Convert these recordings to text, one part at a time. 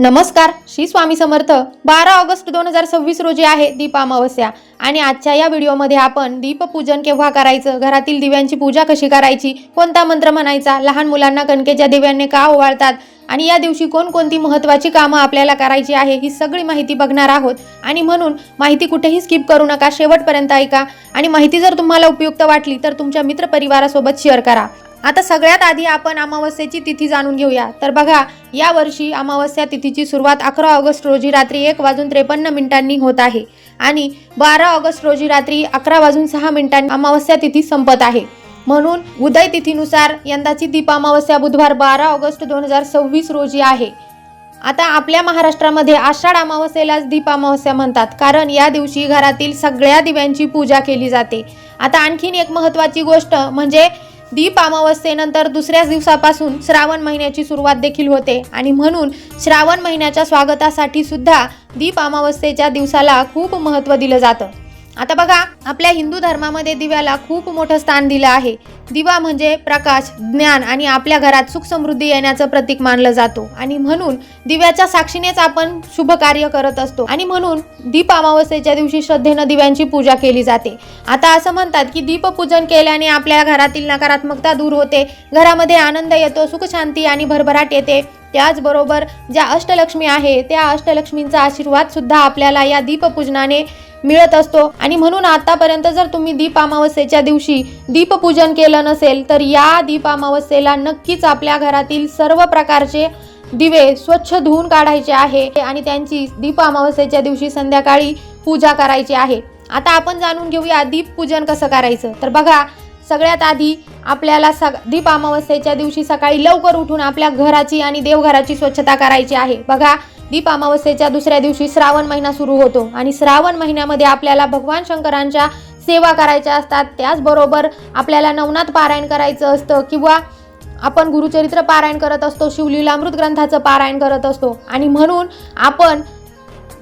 नमस्कार, श्री स्वामी समर्थ। 12 ऑगस्ट 2026 रोजी आहे दीप अमावस्या आणि आजच्या या व्हिडिओमध्ये आपण दीपपूजन केव्हा करायचं, घरातील दिव्यांची पूजा कशी करायची, कोणता मंत्र म्हणायचा, लहान मुलांना कणकेच्या दिव्यांनी का ओवाळतात आणि या दिवशी कोणकोणती महत्त्वाची कामं आपल्याला करायची आहे ही सगळी माहिती बघणार आहोत। आणि म्हणून माहिती कुठेही स्किप करू नका, शेवटपर्यंत ऐका आणि माहिती जर तुम्हाला उपयुक्त वाटली तर तुमच्या मित्रपरिवारासोबत शेअर करा। आता सगळ्यात आधी आपण अमावस्येची तिथी जाणून घेऊया। तर बघा, या वर्षी अमावस्या तिथीची सुरुवात 11 ऑगस्ट रोजी रात्री 1:53 होत आहे आणि 12 ऑगस्ट रोजी रात्री 11:06 अमावस्या तिथी संपत आहे। म्हणून उदय तिथीनुसार यंदाची दीप अमावस्या बुधवार 12 ऑगस्ट 2026 रोजी आहे। आता आपल्या महाराष्ट्रामध्ये आषाढ अमावस्येलाच दीप अमावस्या म्हणतात, कारण या दिवशी घरातील सगळ्या दिव्यांची पूजा केली जाते। आता आणखीन एक महत्त्वाची गोष्ट म्हणजे दीप अमावस्येनंतर दुसऱ्याच दिवसापासून श्रावण महिन्याची सुरुवात देखील होते आणि म्हणून श्रावण महिन्याच्या स्वागतासाठी सुद्धा दीप अमावस्येच्या दिवसाला खूप महत्त्व दिलं जातं। आता बघा, आपल्या हिंदू धर्मामध्ये दिव्याला खूप मोठं स्थान दिलं आहे। दिवा म्हणजे प्रकाश, ज्ञान आणि आपल्या घरात सुख समृद्धी येण्याचं प्रतीक मानलं जातो आणि म्हणून दिव्याच्या साक्षीनेच आपण शुभ कार्य करत असतो आणि म्हणून दीप अमावस्येच्या दिवशी श्रद्धेनं दिव्यांची पूजा केली जाते। आता असं म्हणतात की दीपपूजन केल्याने आपल्या घरातील नकारात्मकता दूर होते, घरामध्ये आनंद येतो, सुख शांती आणि भरभराट येते। त्याचबरोबर ज्या अष्टलक्ष्मी आहे त्या अष्टलक्ष्मींचा आशीर्वाद सुद्धा आपल्याला या दीपपूजनाने मिळत असतो आणि म्हणून आतापर्यंत जर तुम्ही दीप अमावस्येच्या दिवशी दीपपूजन केलं नसेल तर या दीप अमावस्येला नक्कीच आपल्या घरातील सर्व प्रकारचे दिवे स्वच्छ धुवून काढायचे आहे आणि त्यांची दीप अमावस्येच्या दिवशी संध्याकाळी पूजा करायची आहे। आता आपण जाणून घेऊया दीपपूजन कसं करायचं। तर बघा, सगळ्यात आधी आपल्याला दीप अमावस्येच्या दिवशी सकाळी लवकर उठून आपल्या घराची आणि देवघराची स्वच्छता करायची आहे। बघा, दीप अमावस्येच्या दुसऱ्या दिवशी श्रावण महिना सुरू होतो आणि श्रावण महिन्यामध्ये आपल्याला भगवान शंकरांच्या सेवा करायच्या असतात। त्याचबरोबर आपल्याला नवनाथ पारायण करायचं असतं किंवा आपण गुरुचरित्र पारायण करत असतो, शिवलीलामृत ग्रंथाचं पारायण करत असतो आणि म्हणून आपण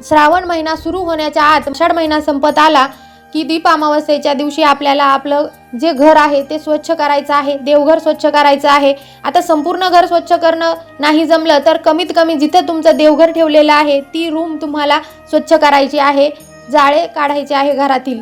श्रावण महिना सुरू होण्याच्या आत आषाढ महिना संपत आला की दीप अमावस्येच्या दिवशी आपल्याला आपलं जे घर आहे ते स्वच्छ करायचं आहे, देवघर स्वच्छ करायचं आहे। आता संपूर्ण घर स्वच्छ करणं नाही जमलं तर कमीत कमी जिथे तुमचं देवघर ठेवलेलं आहे ती रूम तुम्हाला स्वच्छ करायची आहे, जाळे काढायचे आहे घरातील।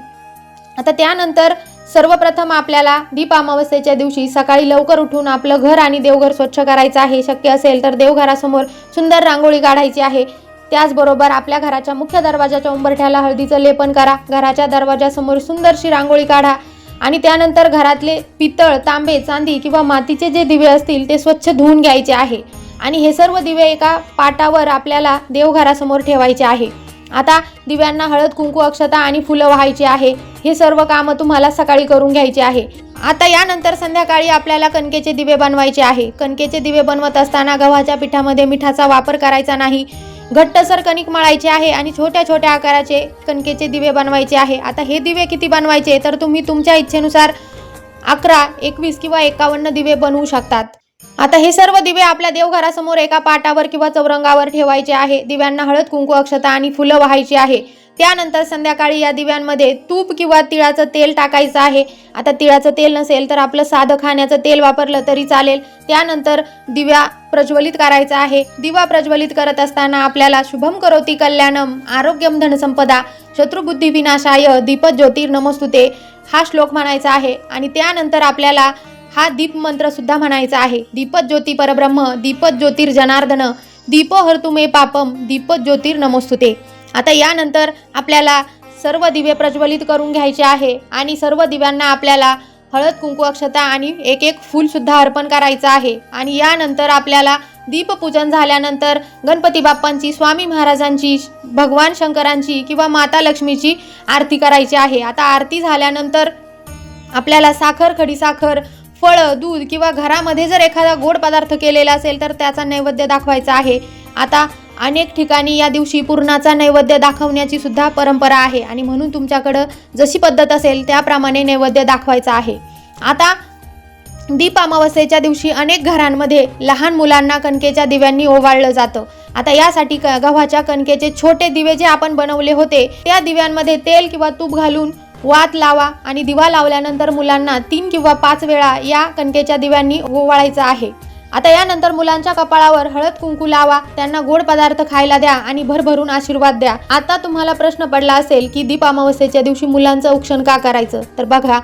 आता त्यानंतर सर्वप्रथम आपल्याला दीप अमावस्येच्या दिवशी सकाळी लवकर उठून आपलं घर आणि देवघर स्वच्छ करायचं आहे। शक्य असेल तर देवघरासमोर सुंदर रांगोळी काढायची आहे। त्याचबरोबर आपल्या घराच्या मुख्य दरवाजाच्या उंबरठ्याला हळदीचं लेपन करा, घराच्या दरवाजासमोर सुंदरशी रांगोळी काढा आणि त्यानंतर घरातले पितळ, तांबे, चांदी किंवा मातीचे जे दिवे असतील ते स्वच्छ धुवून घ्यायचे आहे आणि हे सर्व दिवे एका पाटावर आपल्याला देवघरासमोर ठेवायचे आहे। आता दिव्यांना हळद, कुंकू, अक्षता आणि फुलं वाहायची आहे। हे सर्व कामं तुम्हाला सकाळी करून घ्यायचे आहे। आता यानंतर संध्याकाळी आपल्याला कणकेचे दिवे बनवायचे आहे। कणकेचे दिवे बनवत असताना गव्हाच्या पिठामध्ये मिठाचा वापर करायचा नाही, घट्टसर कणिक मळायचे आहे आणि छोट्या छोट्या आकाराचे कणकेचे दिवे बनवायचे आहे। आता हे दिवे किती बनवायचे तर तुम्ही तुमच्या इच्छेनुसार 11, 21 किंवा 51 दिवे बनवू शकतात। आता हे सर्व दिवे आपल्या देवघरासमोर एका पाटावर किंवा चौरंगावर ठेवायचे आहे। दिव्यांना हळद, कुंकू, अक्षता आणि फुलं वाहायची आहे। त्यानंतर संध्याकाळी या दिव्यांमध्ये तूप किंवा तिळाचं तेल टाकायचं आहे। आता तिळाचं तेल नसेल तर आपलं साधं खाण्याचं तेल वापरलं तरी चालेल। त्यानंतर दिव्या प्रज्वलित करायचा आहे। दिवा प्रज्वलित करत असताना आपल्याला शुभम करोति कल्याणम आरोग्यम धनसंपदा शत्रुबुद्धी विनाशाय दीपज्योतिर्नमोस्तुते हा श्लोक म्हणायचा आहे आणि त्यानंतर आपल्याला हा दीप मंत्र सुद्धा म्हणायचा आहे। दीपज्योती परब्रह्म दीपज्योतिर्जनार्दन दीपो हरतु मे पापम दीपज्योतिर्नमोस्तुते। आता यानंतर आपल्याला सर्व दिवे प्रज्वलित करून घ्यायचे आहे आणि सर्व दिव्यांना आपल्याला हळद, कुंकू, अक्षता आणि एक एक फूल सुद्धा अर्पण करायचं आहे आणि यानंतर आपल्याला दीपपूजन झाल्यानंतर गणपती बाप्पांची, स्वामी महाराजांची, भगवान शंकरांची किंवा माता लक्ष्मीची आरती करायची आहे। आता आरती झाल्यानंतर आपल्याला साखर, खडीसाखर, फळं, दूध किंवा घरामध्ये जर एखादा गोड पदार्थ केलेला असेल तर त्याचा नैवेद्य दाखवायचा आहे। आता अनेक ठिकाणी या दिवशी पुरणाचा नैवेद्य दाखवण्याची सुद्धा परंपरा आहे आणि म्हणून तुमच्याकडं जशी पद्धत असेल त्याप्रमाणे नैवेद्य दाखवायचा आहे। आता दीप अमावस्येच्या दिवशी अनेक घरांमध्ये लहान मुलांना कणकेच्या दिव्यांनी ओवाळलं जातं। आता यासाठी गव्हाच्या कणकेचे छोटे दिवे जे आपण बनवले होते त्या दिव्यांमध्ये तेल किंवा तूप घालून वात लावा आणि दिवा लावल्यानंतर मुलांना 3 किंवा 5 वेळा या कणकेच्या दिव्यांनी ओवाळायचं आहे। आता यानंतर मुलांच्या कपाळावर हळद कुंकू लावा, त्यांना गोड पदार्थ खायला द्या आणि भरभरून आशीर्वाद द्या. आता तुम्हाला प्रश्न पडला असेल की दीप अमावस्येच्या दिवशी मुलांचं औक्षण का करायचं? तर बघा,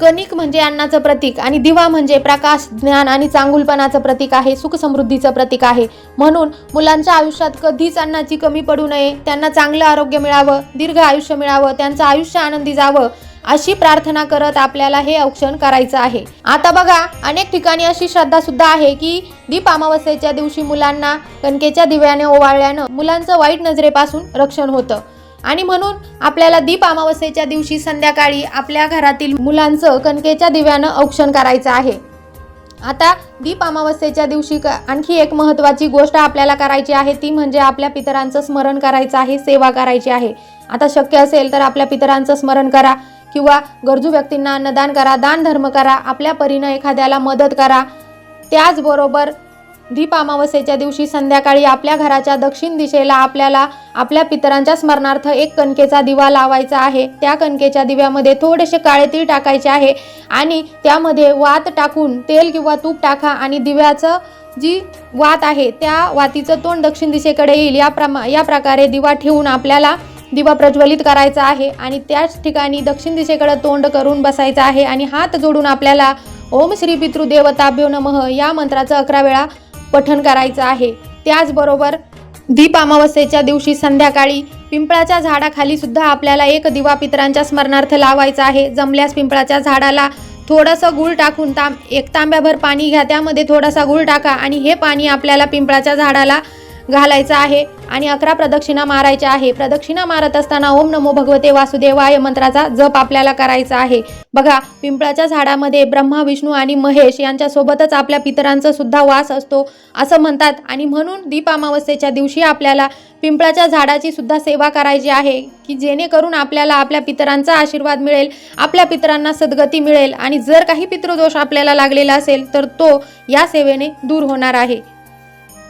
कणिक म्हणजे अन्नाचं प्रतीक आणि दिवा म्हणजे प्रकाश, ज्ञान आणि चांगुलपणाचं प्रतीक आहे, सुख समृद्धीचं प्रतीक आहे. म्हणून मुलांच्या आयुष्यात कधीच अन्नाची कमी पडू नये, त्यांना चांगलं आरोग्य मिळावं, दीर्घ आयुष्य मिळावं, त्यांचं आयुष्य आनंदी जावं अशी प्रार्थना करत आपल्याला हे औक्षण करायचं आहे. आता बघा, अनेक ठिकाणी अशी श्रद्धा सुद्धा आहे की दीप अमावस्येच्या दिवशी मुलांना कणकेच्या दिव्याने ओवाळल्यानं मुलांचं वाईट नजरेपासून रक्षण होतं आणि म्हणून आपल्याला दीप अमावस्येच्या दिवशी संध्याकाळी आपल्या घरातील मुलांचं कणकेच्या दिव्यानं औक्षण करायचं आहे. आता दीप अमावस्येच्या दिवशी आणखी एक महत्त्वाची गोष्ट आपल्याला करायची आहे, ती म्हणजे आपल्या पितरांचं स्मरण करायचं आहे, सेवा करायची आहे. आता शक्य असेल तर आपल्या पितरांचं स्मरण करा किंवा गरजू व्यक्तींना अन्नदान करा, दान धर्म करा, आपल्या परीनं एखाद्याला मदत करा. त्याचबरोबर दीप अमावस्येच्या दिवशी संध्याकाळी आपल्या घराच्या दक्षिण दिशेला आपल्याला आपल्या पितरांच्या स्मरणार्थ एक कणकेचा दिवा लावायचा आहे. त्या कणकेच्या दिव्यामध्ये थोडेसे काळे तीळ टाकायचे आहे आणि त्यामध्ये वात टाकून तेल किंवा तूप टाका आणि दिव्याचं जी वात आहे त्या वातीचं तोंड दक्षिण दिशेकडे येईल या प्रकारे दिवा ठेवून आपल्याला दिवा प्रज्वलित करायचा आहे आणि त्याच ठिकाणी दक्षिण दिशेकडे तोंड करून बसायचं आहे आणि हात जोडून आपल्याला ओम श्री पितृदेवताभ्यो नमः या मंत्राचं 11 वेळा पठण करायचं आहे. त्याचबरोबर दीप अमावस्येच्या दिवशी संध्याकाळी पिंपळाच्या झाडाखाली सुद्धा आपल्याला एक दिवा पितरांच्या स्मरणार्थ लावायचा आहे. जमल्यास पिंपळाच्या झाडाला थोडंसं गूळ टाकून एक तांब्याभर पाणी घ्या, त्यामध्ये थोडासा गूळ टाका आणि हे पाणी आपल्याला पिंपळाच्या झाडाला घालायचं आहे आणि 11 प्रदक्षिणा मारायच्या आहे. प्रदक्षिणा मारत असताना ओम नमो भगवते वासुदेवाय मंत्राचा जप आपल्याला करायचा आहे. बघा, पिंपळाच्या झाडामध्ये ब्रह्मा, विष्णू आणि महेश यांच्यासोबतच आपल्या पितरांचा सुद्धा वास असतो असं म्हणतात आणि म्हणून दीप अमावस्येच्या दिवशी आपल्याला पिंपळाच्या झाडाची सुद्धा सेवा करायची आहे की जेणेकरून आपल्याला आपल्या पितरांचा आशीर्वाद मिळेल, आपल्या पितरांना सद्गती मिळेल आणि जर काही पितृदोष आपल्याला लागलेला असेल तर तो या सेवेने दूर होणार आहे.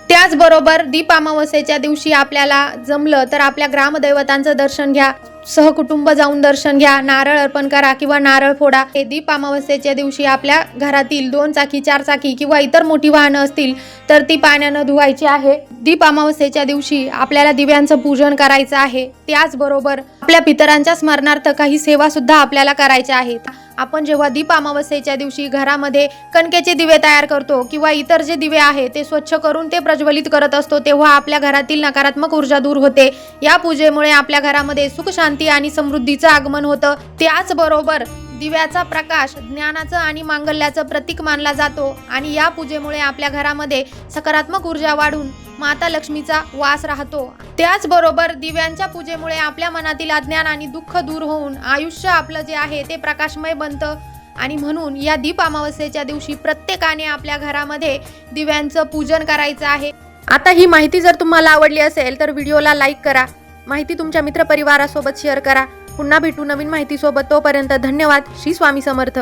त्याचबरोबर दीप अमावस्येच्या दिवशी आपल्याला जमलं तर आपल्या ग्रामदैवतांचं दर्शन घ्या, सहकुटुंब जाऊन दर्शन घ्या, नारळ अर्पण करा किंवा नारळ फोडा. हे दीप अमावस्येच्या दिवशी आपल्या घरातील 2 चाकी 4 चाकी किंवा इतर मोठी वाहनं असतील तर ती पाण्यानं धुवायची आहे. दीप अमावस्येच्या दिवशी आपल्याला दिव्यांचं पूजन करायचं आहे. त्याचबरोबर आपल्या पितरांच्या स्मरणार्थ काही सेवा सुद्धा आपल्याला करायच्या आहेत. आपण जेव्हा दीप अमावस्येच्या दिवशी घरामध्ये कणकेचे दिवे तयार करतो किंवा इतर जे दिवे आहे ते स्वच्छ करून ते प्रज्वलित करत असतो तेव्हा आपल्या घरातील नकारात्मक ऊर्जा दूर होते. या पूजेमुळे आपल्या घरामध्ये सुख, शांती आणि समृद्धीचं आगमन होतं. त्याचबरोबर दिव्याचा प्रकाश ज्ञानाचं आणि मांगल्याचं प्रतीक मानला जातो आणि या पूजेमुळे आपल्या घरामध्ये सकारात्मक ऊर्जा वाढून माता लक्ष्मीचा वास राहतो. त्याचबरोबर दिव्यांच्या पूजेमुळे आपल्या मनातील अज्ञान आणि दुःख दूर होऊन आयुष्य आपलं जे आहे ते प्रकाशमय बनतं आणि म्हणून या दीप अमावस्येच्या दिवशी प्रत्येकाने आपल्या घरामध्ये दिव्यांचं पूजन करायचं आहे. आता ही माहिती जर तुम्हाला आवडली असेल तर व्हिडिओला लाईक करा, माहिती तुमच्या मित्रपरिवारासोबत शेअर करा. पुन्हा भेटू नवीन माहितीसोबत. तोपर्यंत धन्यवाद. श्री स्वामी समर्थ.